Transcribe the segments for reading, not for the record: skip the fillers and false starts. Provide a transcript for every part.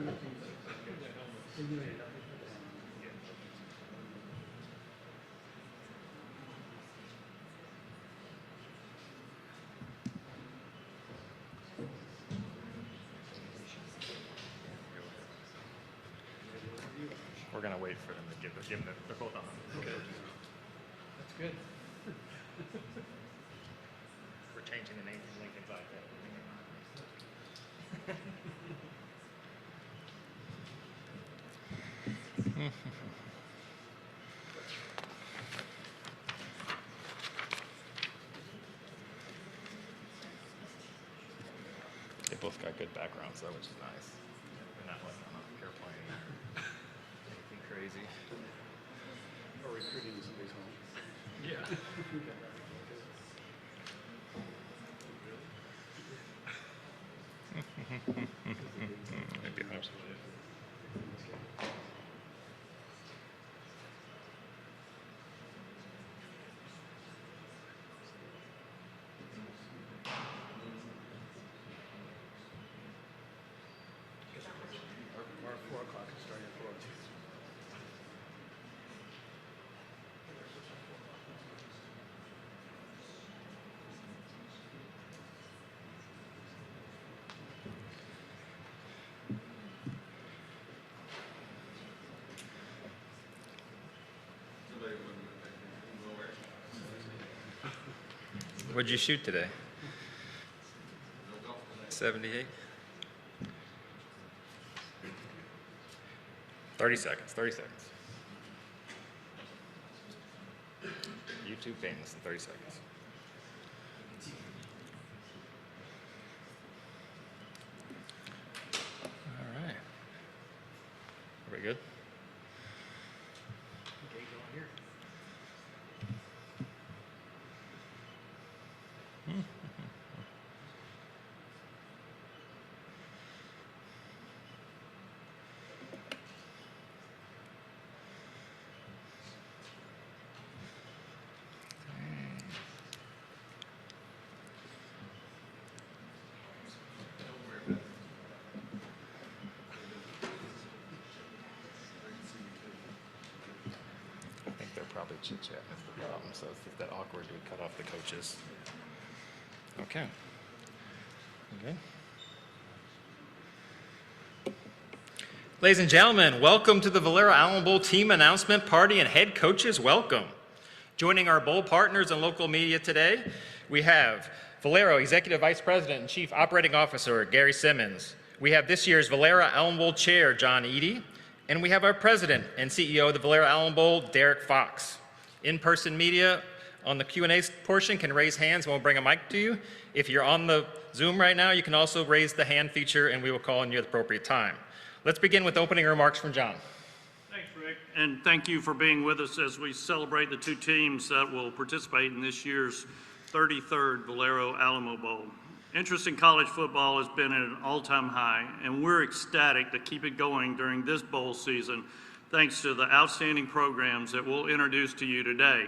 We're going to wait for them to give them they're both on. Okay. That's good. We're changing the name from Lincoln's iPad. They both got good backgrounds, though, which is nice. They're not like on an airplane or anything crazy. Or recruiting somebody's home. Yeah. Maybe 100%. Or 4 o'clock is starting at 4:02. What'd you shoot today? 78? 30 seconds, 30 seconds. YouTube famous in 30 seconds. All right. Are we good? Okay, go on here. I think they're probably chit-chatting is the problem, so it's that awkward we cut off the coaches. Okay. Okay. Ladies and gentlemen, welcome to the Valero Alamobowl team announcement party, and head coaches, welcome. Joining our bowl partners and local media today, we have Valero Executive Vice President and Chief Operating Officer, Gary Simmons. We have this year's Valero Alamobowl Chair, John Eady, and we have our President and CEO of the Valero Alamobowl, Derek Fox. In-person media on the Q&A portion can raise hands and we'll bring a mic to you. If you're on the Zoom right now, you can also raise the hand feature and we will call on you at the appropriate time. Let's begin with opening remarks from John. Thanks, Rick, and thank you for being with us as we celebrate the 2 teams that will participate in this year's 33rd Valero Alamobowl. Interest in college football has been at an all-time high, and we're ecstatic to keep it going during this bowl season, thanks to the outstanding programs that we'll introduce to you today.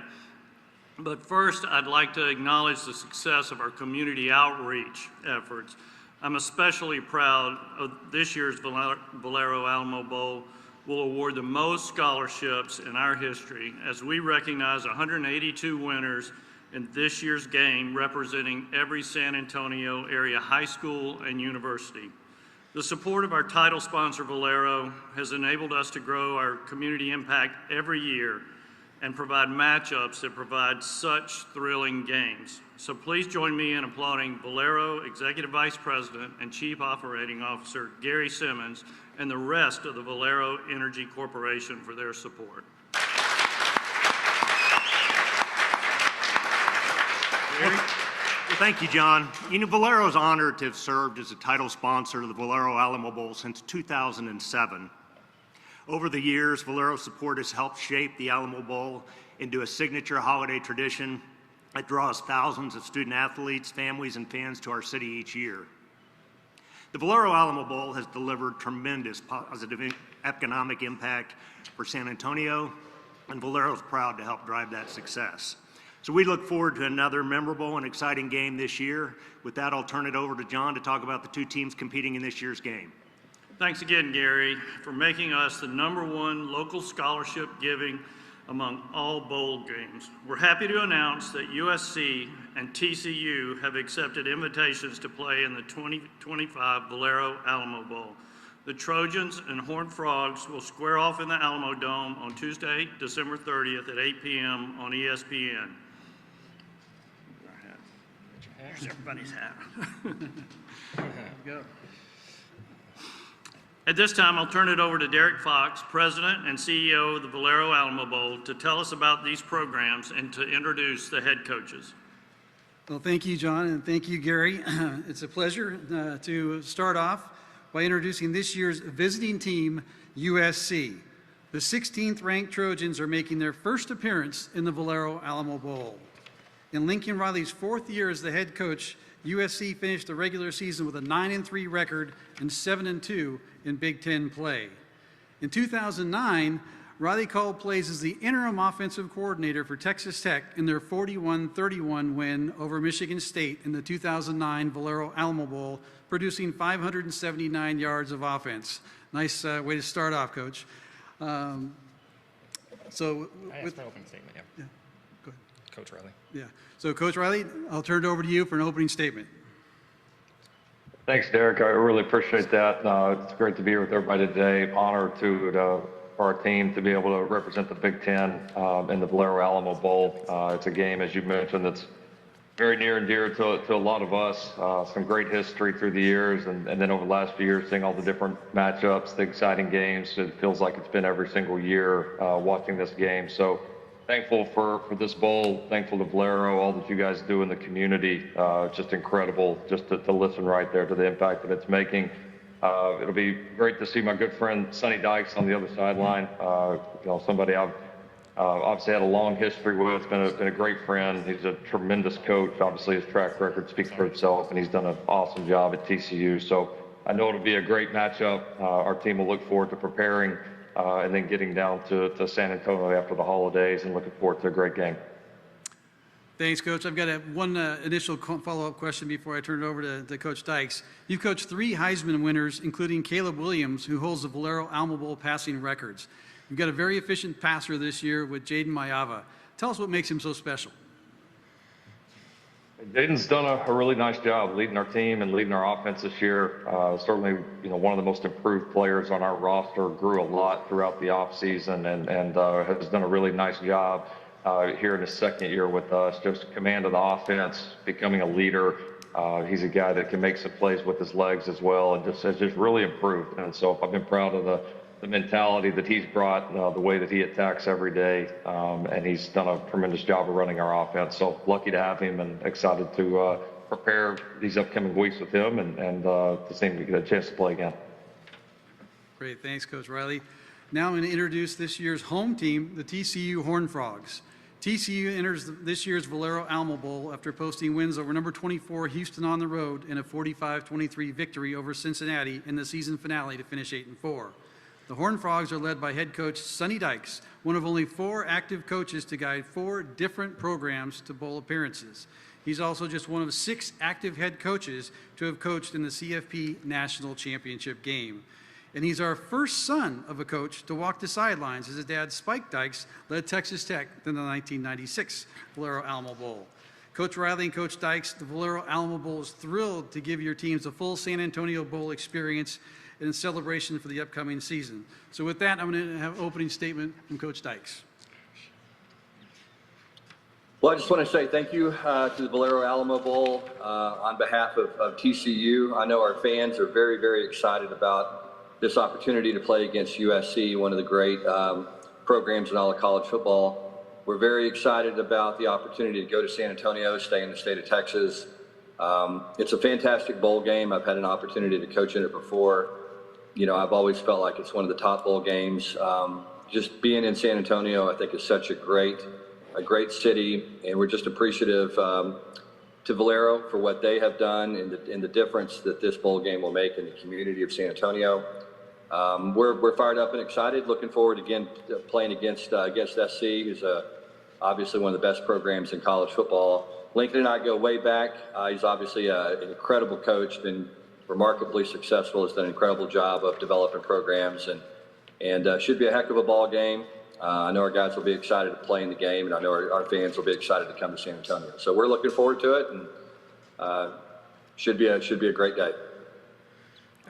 But first, I'd like to acknowledge the success of our community outreach efforts. I'm especially proud of this year's Valero Alamobowl will award the most scholarships in our history as we recognize 182 winners in this year's game representing every San Antonio area high school and university. The support of our title sponsor Valero has enabled us to grow our community impact every year and provide matchups that provide such thrilling games. So please join me in applauding Valero Executive Vice President and Chief Operating Officer Gary Simmons and the rest of the Valero Energy Corporation for their support. Well, thank you, John. You know, Valero is honored to have served as a title sponsor of the Valero Alamobowl since 2007. Over the years, Valero's support has helped shape the Alamobowl into a signature holiday tradition that draws thousands of student athletes, families, and fans to our city each year. The Valero Alamobowl has delivered tremendous positive economic impact for San Antonio, and Valero is proud to help drive that success. So we look forward to another memorable and exciting game this year. With that, I'll turn it over to John to talk about the 2 teams competing in this year's game. Thanks again, Gary, for making us the #1 local scholarship giving among all bowl games. We're happy to announce that USC and TCU have accepted invitations to play in the 2025 Valero Alamo Bowl. The Trojans and Horned Frogs will square off in the Alamo Dome on Tuesday, December 30th at 8 p.m. on ESPN. There's everybody's hat. Go. At this time, I'll turn it over to Derek Fox, President and CEO of the Valero Alamo Bowl, to tell us about these programs and to introduce the head coaches. Well, thank you, John, and thank you, Gary. It's a pleasure to start off by introducing this year's visiting team, USC. The 16th ranked Trojans are making their first appearance in the Valero Alamo Bowl. In Lincoln Riley's 4th year as the head coach, USC finished the regular season with a 9-3 record and 7-2 in Big Ten play. In 2009, Riley called plays as the interim offensive coordinator for Texas Tech in their 41-31 win over Michigan State in the 2009 Valero Alamo Bowl, producing 579 yards of offense. Nice way to start off, Coach. I asked my opening statement, Yeah, go ahead. Coach Riley. Yeah. So, Coach Riley, I'll turn it over to you for an opening statement. Thanks, Derek. I really appreciate that. It's great to be here with everybody today. Honor for our team to be able to represent the Big Ten in the Valero Alamo Bowl. It's a game, as you mentioned, that's very near and dear to a lot of us. Some great history through the years, and then over the last few years, seeing all the different matchups, the exciting games. It feels like it's been every single year watching this game. So thankful for this bowl, thankful to Valero, all that you guys do in the community. Just incredible just to listen right there to the impact that it's making. It'll be great to see my good friend Sonny Dykes on the other sideline. Somebody I've obviously had a long history with, been a great friend. He's a tremendous coach. Obviously his track record speaks for itself, and he's done an awesome job at TCU. So I know it'll be a great matchup. Our team will look forward to preparing and then getting down to San Antonio after the holidays, and looking forward to a great game. Thanks, Coach. I've got one initial follow-up question before I turn it over to Coach Dykes. You've coached 3 Heisman winners, including Caleb Williams, who holds the Valero Alamo Bowl passing records. You've got a very efficient passer this year with Jaden Mayava. Tell us what makes him so special. Jaden's done a really nice job leading our team and leading our offense this year. Certainly, one of the most improved players on our roster. Grew a lot throughout the offseason and has done a really nice job here in his 2nd year with us. Just command of the offense, becoming a leader. He's a guy that can make some plays with his legs as well, and has just really improved. And so I've been proud of the mentality that he's brought, the way that he attacks every day, and he's done a tremendous job of running our offense. So lucky to have him, and excited to prepare these upcoming weeks with him and to see him get a chance to play again. Great. Thanks, Coach Riley. Now I'm going to introduce this year's home team, the TCU Horned Frogs. TCU enters this year's Valero Alamo Bowl after posting wins over number 24 Houston on the road and a 45-23 victory over Cincinnati in the season finale to finish 8-4. The Horned Frogs are led by head coach Sonny Dykes, one of only 4 active coaches to guide 4 different programs to bowl appearances. He's also just one of 6 active head coaches to have coached in the CFP National Championship game. And he's our first son of a coach to walk the sidelines, as his dad, Spike Dykes, led Texas Tech in the 1996 Valero Alamo Bowl. Coach Riley and Coach Dykes, the Valero Alamo Bowl is thrilled to give your teams a full San Antonio Bowl experience in celebration for the upcoming season. So with that, I'm going to have an opening statement from Coach Dykes. Well, I just want to say thank you to the Valero Alamo Bowl on behalf of TCU. I know our fans are very, very excited about this opportunity to play against USC, one of the great programs in all of college football. We're very excited about the opportunity to go to San Antonio, stay in the state of Texas. It's a fantastic bowl game. I've had an opportunity to coach in it before. I've always felt like it's one of the top bowl games. Just being in San Antonio, I think, is such a great city, and we're just appreciative to Valero for what they have done and the difference that this bowl game will make in the community of San Antonio. We're fired up and excited, looking forward again to playing against SC, who's obviously one of the best programs in college football. Lincoln and I go way back. He's obviously an incredible coach, been remarkably successful, has done an incredible job of developing programs, and should be a heck of a ball game. I know our guys will be excited to play in the game, and I know our fans will be excited to come to San Antonio. So we're looking forward to it, and should be a great day.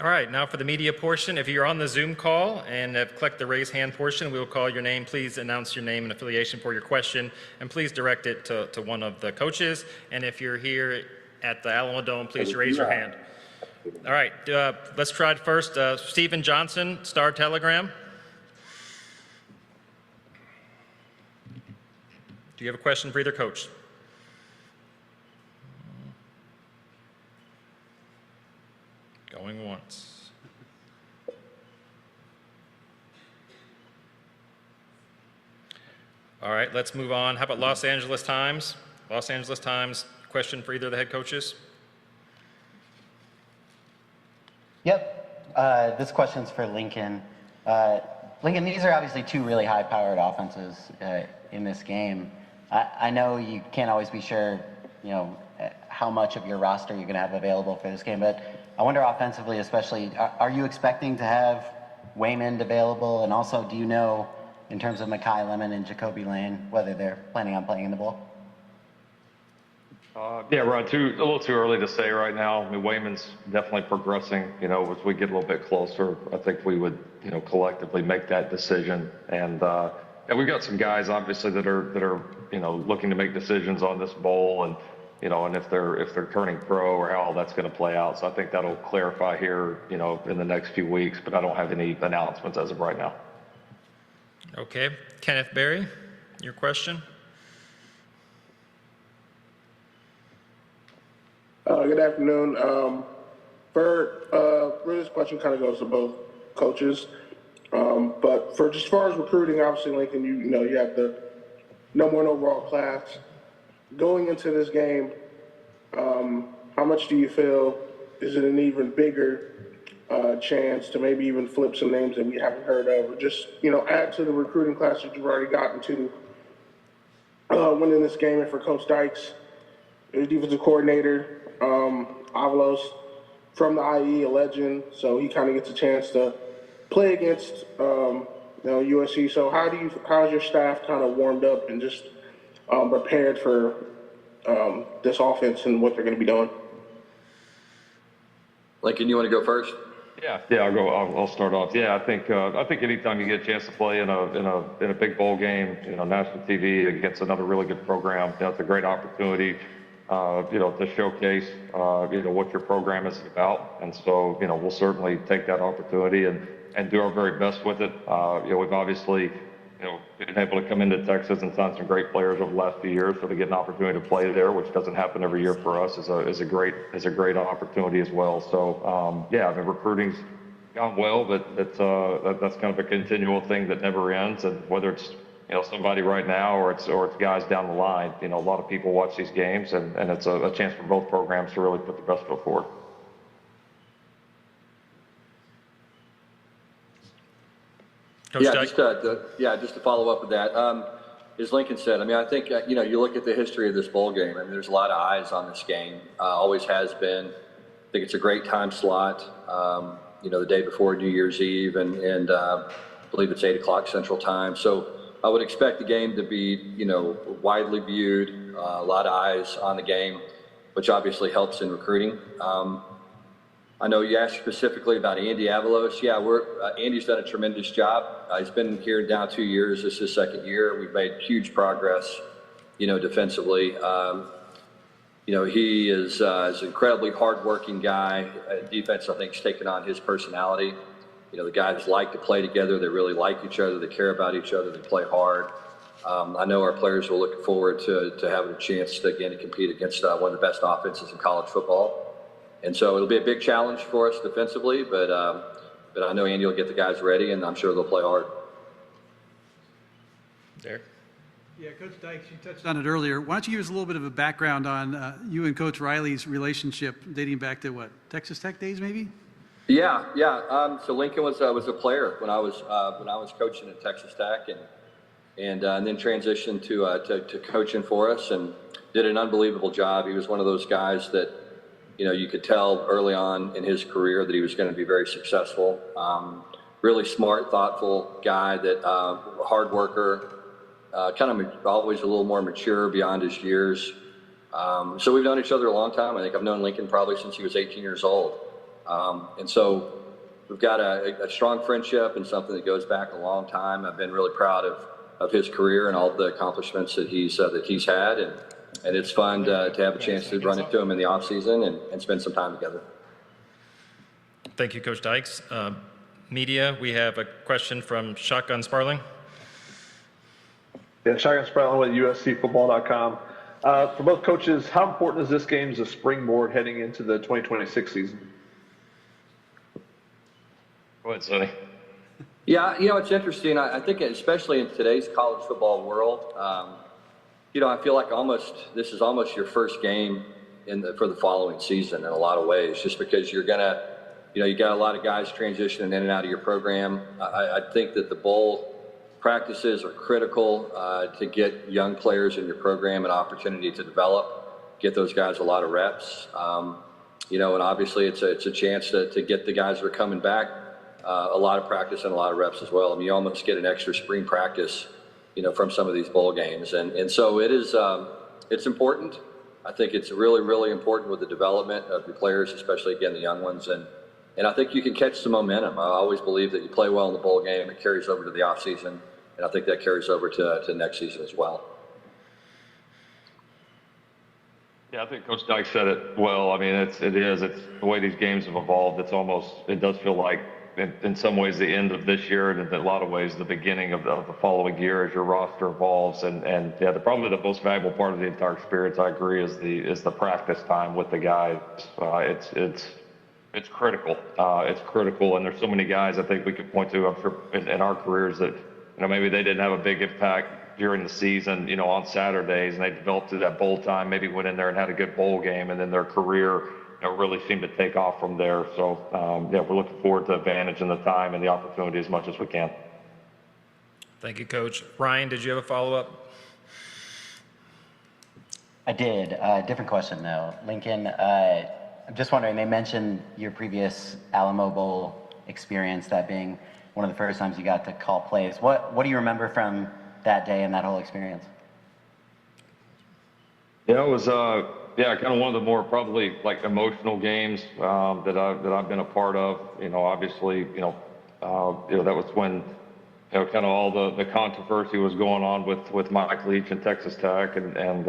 All right, now for the media portion. If you're on the Zoom call and have clicked the raise hand portion, we will call your name. Please announce your name and affiliation for your question, and please direct it to one of the coaches. And if you're here at the Alamobowl, please raise your hand. All right, let's try it first. Stephen Johnson, Star Telegram. Do you have a question for either coach? Going once. All right, let's move on. How about Los Angeles Times? Los Angeles Times, question for either of the head coaches? Yep. This question's for Lincoln. Lincoln, these are obviously two really high-powered offenses in this game. I know you can't always be sure, how much of your roster you're going to have available for this game, but I wonder offensively, especially, are you expecting to have Waymond available? And also, do you know, in terms of Mekhi Lemon and Jacoby Lane, whether they're planning on playing in the bowl? Yeah, Rod, a little too early to say right now. I mean, Waymond's definitely progressing. As we get a little bit closer, I think we would, collectively make that decision. And we've got some guys, obviously, that are looking to make decisions on this bowl, and and if they're turning pro or how all that's going to play out. So I think that'll clarify here, in the next few weeks. But I don't have any announcements as of right now. Okay, Kenneth Berry, your question. Good afternoon. This question kind of goes to both coaches. But for just as far as recruiting, obviously, Lincoln, you have the #1 overall class. Going into this game, how much do you feel is it an even bigger chance to maybe even flip some names that we haven't heard of, or just add to the recruiting class that you've already gotten to winning this game? And for Coach Dykes, the defensive coordinator, Avalos from the IE, a legend, so he kind of gets a chance to play against USC. So how's your staff kind of warmed up and just prepared for this offense and what they're going to be doing? Lincoln, you want to go first? Yeah, I'll start off. Yeah, I think anytime you get a chance to play in a big bowl game, national TV against another really good program, it's a great opportunity, to showcase, what your program is about. And so, we'll certainly take that opportunity and do our very best with it. We've obviously, been able to come into Texas and sign some great players over the last few years, so to get an opportunity to play there, which doesn't happen every year for us, is a great opportunity as well. So recruiting's gone well, but that's kind of a continual thing that never ends. And whether it's somebody right now or it's guys down the line, a lot of people watch these games, and it's a chance for both programs to really put their best foot forward. Just to follow up with that, as Lincoln said, I think, you look at the history of this bowl game, there's a lot of eyes on this game, always has been. I think it's a great time slot, the day before New Year's Eve, and I believe it's 8 o'clock Central Time. So I would expect the game to be, widely viewed, a lot of eyes on the game, which obviously helps in recruiting. I know you asked specifically about Andy Avalos. Yeah, Andy's done a tremendous job. He's been here now 2 years. This is his second year. We've made huge progress, defensively. He is an incredibly hardworking guy. Defense, I think, has taken on his personality. The guys like to play together. They really like each other. They care about each other. They play hard. I know our players are looking forward to having a chance to compete against one of the best offenses in college football. And so it'll be a big challenge for us defensively, but I know Andy will get the guys ready, and I'm sure they'll play hard. Derek? Yeah, Coach Dykes, you touched on it earlier. Why don't you give us a little bit of a background on you and Coach Riley's relationship dating back to what, Texas Tech days maybe? Yeah. So Lincoln was a player when I was coaching at Texas Tech, and then transitioned to coaching for us, and did an unbelievable job. He was one of those guys that you could tell early on in his career that he was going to be very successful. Really smart, thoughtful guy, that hard worker, kind of always a little more mature beyond his years. So we've known each other a long time. I think I've known Lincoln probably since he was 18 years old. And so we've got a strong friendship and something that goes back a long time. I've been really proud of his career and all the accomplishments that he's had. And it's fun to have a chance to run into him in the off season and spend some time together. Thank you, Coach Dykes. Media, we have a question from Shotgun Sparling. Yeah, Shotgun Sparling with USCFootball.com. For both coaches, how important is this game as a springboard heading into the 2026 season? Go ahead, Sonny. Yeah, it's interesting. I think especially in today's college football world, I feel like this is almost your first game for the following season in a lot of ways, just because you're gonna, you got a lot of guys transitioning in and out of your program. I think that the bowl practices are critical to get young players in your program an opportunity to develop, get those guys a lot of reps. And obviously it's a chance to get the guys that are coming back a lot of practice and a lot of reps as well. I mean, you almost get an extra spring practice, from some of these bowl games. And so it's important. I think it's really, really important with the development of your players, especially, again, the young ones. And I think you can catch some momentum. I always believe that you play well in the bowl game, it carries over to the off season. And I think that carries over to next season as well. Yeah, I think Coach Dyke said it well. I mean, it's the way these games have evolved. It does feel like in some ways the end of this year, and in a lot of ways the beginning of the following year as your roster evolves. And yeah, probably the most valuable part of the entire experience, I agree, is the practice time with the guys. It's critical. It's critical, and there's so many guys I think we could point to, I'm sure, in our careers that maybe they didn't have a big impact during the season, on Saturdays, and they developed to that bowl time, maybe went in there and had a good bowl game, and then their career really seemed to take off from there. So, we're looking forward to advantaging the time and the opportunity as much as we can. Thank you, Coach. Ryan, did you have a follow-up? I did. Different question, though. Lincoln, I'm just wondering, they mentioned your previous Alamobowl experience, that being one of the first times you got to call plays. What do you remember from that day and that whole experience? Yeah, it was kind of one of the more probably like emotional games that I've been a part of. Obviously, that was when kind of all the controversy was going on with Mike Leach and Texas Tech, and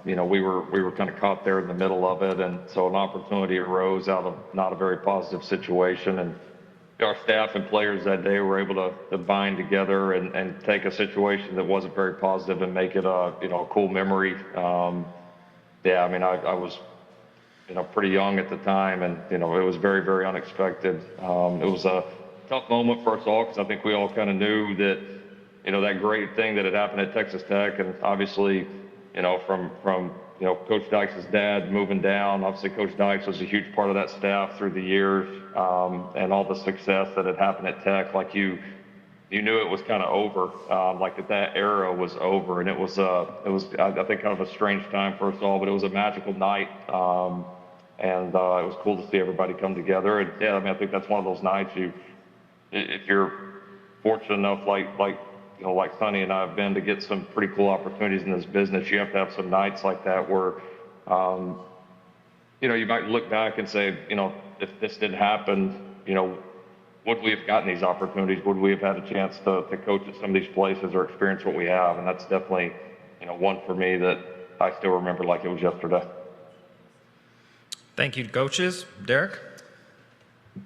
we were kind of caught there in the middle of it, and so an opportunity arose out of not a very positive situation, and our staff and players that day were able to bind together and take a situation that wasn't very positive and make it a cool memory. I was pretty young at the time, and it was very, very unexpected. It was a tough moment for us all, because I think we all kind of knew that that great thing that had happened at Texas Tech, and obviously from Coach Dykes' dad moving down. Obviously, Coach Dykes was a huge part of that staff through the years, and all the success that had happened at Tech. Like you knew it was kind of over, like that era was over, and it was I think kind of a strange time for us all, but it was a magical night, and it was cool to see everybody come together. And yeah, I think that's one of those nights if you're fortunate enough, like Sonny and I have been, to get some pretty cool opportunities in this business, you have to have some nights like that where, you might look back and say, if this didn't happen, would we have gotten these opportunities? Would we have had a chance to coach at some of these places or experience what we have? And that's definitely, one for me that I still remember like it was yesterday. Thank you, coaches. Derek?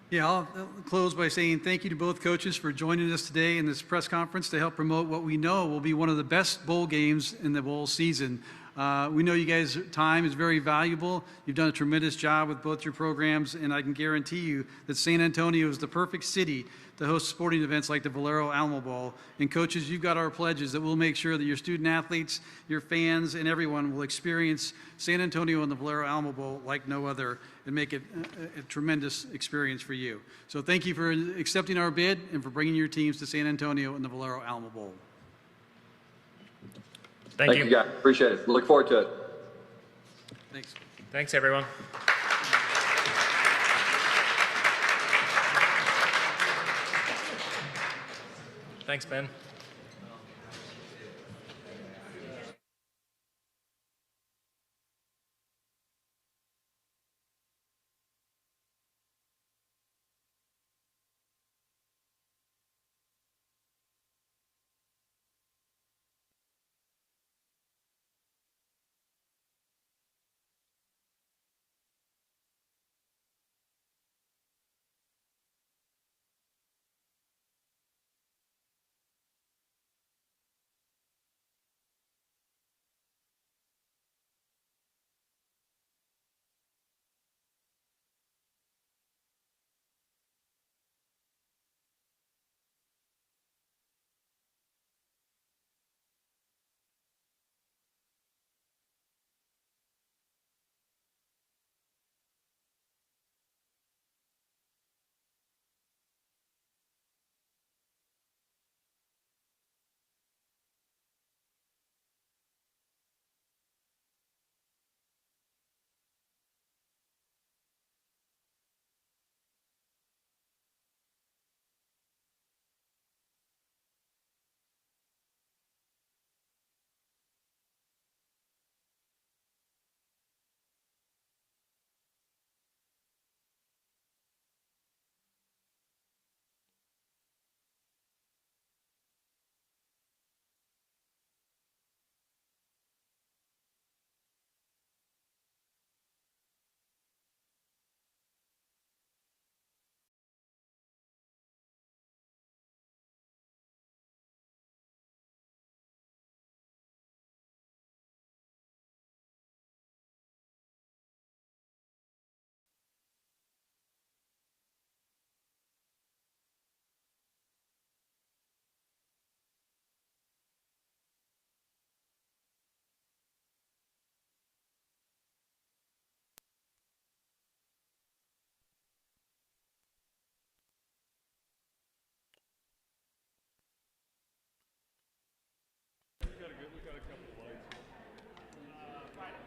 Yeah, I'll close by saying thank you to both coaches for joining us today in this press conference to help promote what we know will be one of the best bowl games in the bowl season. We know you guys' time is very valuable. You've done a tremendous job with both your programs, and I can guarantee you that San Antonio is the perfect city to host sporting events like the Valero Alamobowl. And coaches, you've got our pledges that we'll make sure that your student athletes, your fans, and everyone will experience San Antonio and the Valero Alamobowl like no other, and make it a tremendous experience for you. So thank you for accepting our bid and for bringing your teams to San Antonio and the Valero Alamobowl. Thank you. Thank you, guys. Appreciate it. Look forward to it. Thanks. Thanks, everyone. Thanks, Ben.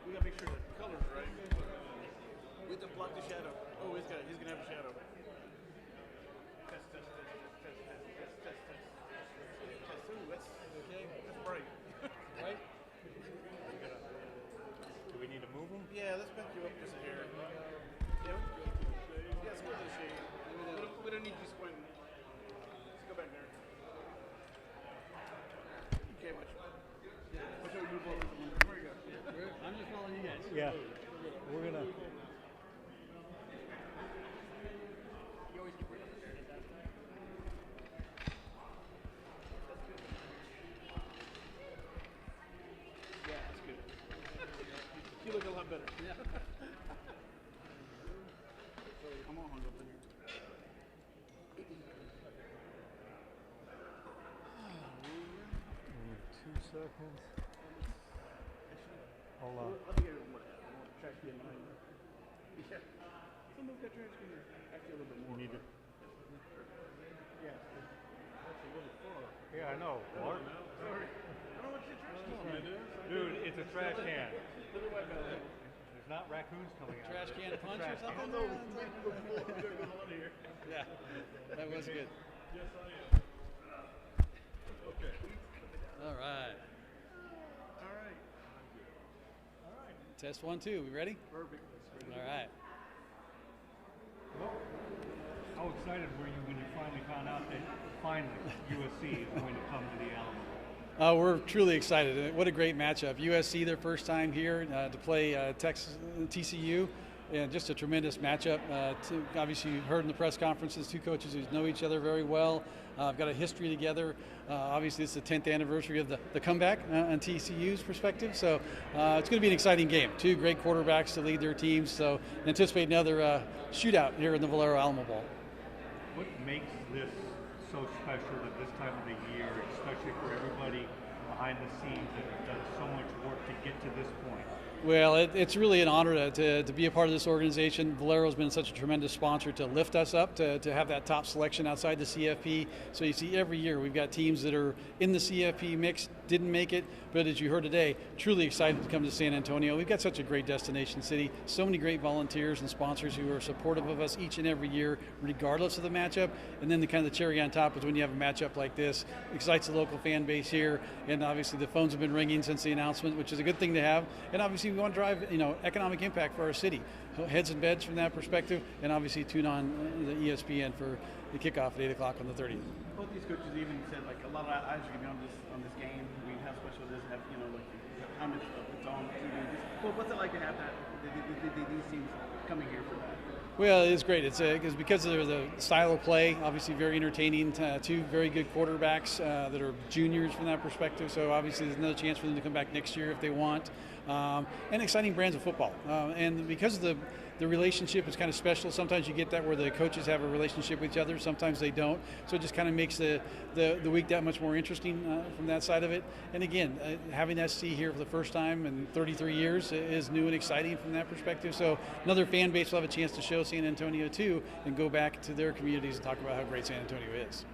We gotta make sure the color's right. We have to block the shadow. Oh, he's gonna have a shadow. Test, test, test, test, test, test, test, test. Test. Ooh, that's okay. That's bright. Right? Do we need to move them? Yeah, let's back you up just a hair. Yeah, let's go to the shade. We don't need you squinting. Let's go back there. Okay, watch. Watch how we move over. Where you go? I'm just following you guys. Yeah. We're gonna. You always keep bringing up the shade. Yeah, that's good. You look a lot better. Yeah. I'm all hung up in here. Only 2 seconds. Hold on. Let me get one more. Trash can behind you. Yeah. So move that trash can actually a little bit more. You need to. Yeah. That's a little far. Yeah, I know. Mark. Sorry. I don't want your trash can. Dude, it's a trash can. Look at my belly. There's not raccoons coming out. Trash can punch or I something? don't know. We're going on here. Yeah, that was good. Yes, I am. Okay. All right. All right. Test 1, 2. We ready? Perfect. All right. How excited were you when you finally found out that finally USC is going to come to the Alamo? We're truly excited. What a great matchup. USC, their first time here to play TCU, and just a tremendous matchup. Obviously, you heard in the press conferences, two coaches who know each other very well, got a history together. Obviously, it's the 10th anniversary of the comeback on TCU's perspective, so it's going to be an exciting game. Two great quarterbacks to lead their teams, so anticipate another shootout here in the Valero Alamobowl. What makes this so special at this time of the year, especially for everybody behind the scenes that have done so much work to get to this point? Well, it's really an honor to be a part of this organization. Valero's been such a tremendous sponsor to lift us up, to have that top selection outside the CFP. So you see every year we've got teams that are in the CFP mix didn't make it, but as you heard today, truly excited to come to San Antonio. We've got such a great destination city, so many great volunteers and sponsors who are supportive of us each and every year, regardless of the matchup. And then the kind of the cherry on top is when you have a matchup like this, excites the local fan base here, and obviously the phones have been ringing since the announcement, which is a good thing to have. And obviously we want to drive, economic impact for our city. Heads and beds from that perspective, and obviously tune on the ESPN for the kickoff at 8 o'clock on the 30th. Both these coaches even said like a lot of eyes are going to be on this game. We have special this have how much of its own TV. Well, what's it like to have that these teams coming here for that? Well, it is great. It's because of the style of play, obviously very entertaining. Two very good quarterbacks that are juniors from that perspective. So obviously there's another chance for them to come back next year if they want. And exciting brands of football. And because of the relationship is kind of special. Sometimes you get that where the coaches have a relationship with each other. Sometimes they don't. So it just kind of makes the week that much more interesting from that side of it. And again, having SC here for the first time in 33 years is new and exciting from that perspective. So another fan base will have a chance to show San Antonio too and go back to their communities and talk about how great San Antonio is.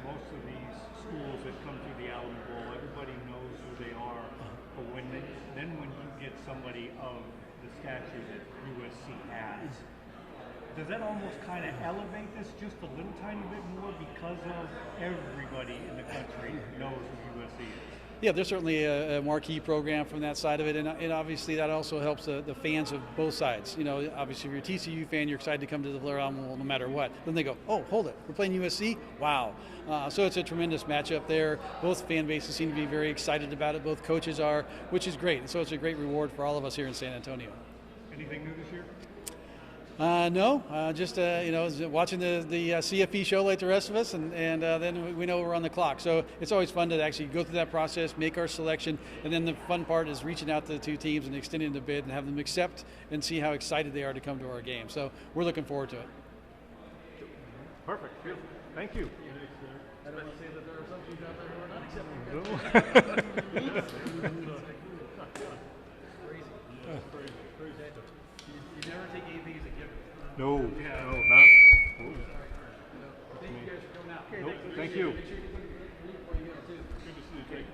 Most of these schools that come through the Alamobowl, everybody knows who they are. But when you get somebody of the stature that USC has, does that almost kind of elevate this just a little tiny bit more because of everybody in the country knows who USC is? Yeah, there's certainly a marquee program from that side of it, and obviously that also helps the fans of both sides. Obviously if you're a TCU fan, you're excited to come to the Valero Alamobowl no matter what. Then they go, oh, hold it, we're playing USC? Wow. So it's a tremendous matchup there. Both fan bases seem to be very excited about it. Both coaches are, which is great. And so it's a great reward for all of us here in San Antonio. Anything new this year? No, just watching the CFP show like the rest of us, and then we know we're on the clock. So it's always fun to actually go through that process, make our selection, and then the fun part is reaching out to the two teams and extending the bid and have them accept and see how excited they are to come to our game. So we're looking forward to it. Perfect. Thank you. I don't want to say that there are some teams out there who are not accepting. You never take anything as a given. No, not. Thank you guys for coming out. Nope, thank you. Make sure you get the before you go too. Good to see you, Jake.